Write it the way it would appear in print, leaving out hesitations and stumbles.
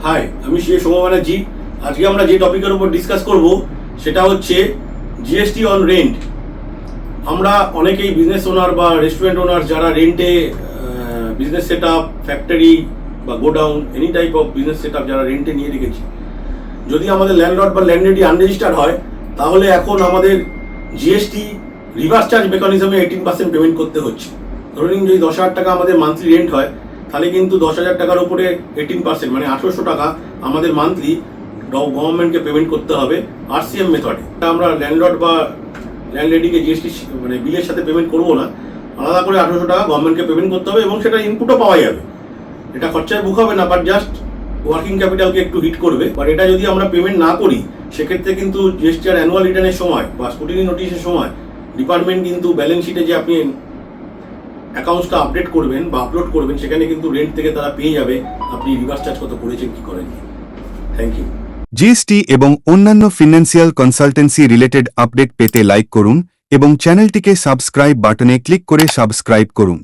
High, আমি শ্রী সৌম্য ব্যানার্জি। আজকে আমরা যে টপিকের উপর ডিসকাস করব সেটা হচ্ছে জিএসটি অন রেন্ট। আমরা অনেকেই বিজনেস ওনার বা রেস্টুরেন্ট ওনার যারা রেন্টে বিজনেস সেট আপ, ফ্যাক্টরি বা godown, any type of business set up যারা রেন্টে নিয়ে রেখেছি, যদি আমাদের ল্যান্ডলর্ড বা ল্যান্ডলেডি আনরেজিস্টার্ড হয়, তাহলে এখন আমাদের জিএসটি রিভার্স চার্জ মেকানিজমে 18% পেমেন্ট করতে হচ্ছে। ধরে নিন যদি 10,000 টাকা আমাদের মান্থলি রেন্ট হয়, তাহলে কিন্তু 10,000 টাকার উপরে 18% মানে 1800 টাকা আমাদের মান্থলি গভর্নমেন্টকে পেমেন্ট করতে হবে আরসিএম মেথডে। আমরা ল্যান্ডলর্ড বা ল্যান্ডলেডিকে জিএসটি মানে বিলের সাথে পেমেন্ট করবো না, আলাদা করে 1800 টাকা গভর্নমেন্টকে পেমেন্ট করতে হবে এবং সেটা ইনপুটও পাওয়া যাবে। এটা খরচায় বুক হবে না, বাট জাস্ট ওয়ার্কিং ক্যাপিটালকে একটু হিট করবে। বাট এটা যদি আমরা পেমেন্ট না করি, সেক্ষেত্রে কিন্তু জিএসটি আর অ্যানুয়াল রিটার্নের সময় বা স্কুটিনি নোটিশের সময় ডিপার্টমেন্ট কিন্তু ব্যালেন্স শিটে যে আপনি অ্যাকাউন্টসটা আপডেট করবেন বা আপলোড করবেন, সেখানে কিন্তু রেন্ট থেকে তারা পেয়ে যাবে আপনি রিভার্স চার্জ কত করেছেন কি করেননি। Thank you. জিএসটি এবং অন্যান্য ফিনান্সিয়াল কনসালটেন্সি রিলেটেড আপডেট পেতে লাইক করুন এবং চ্যানেলটিকে সাবস্ক্রাইব বাটনে ক্লিক করে সাবস্ক্রাইব করুন।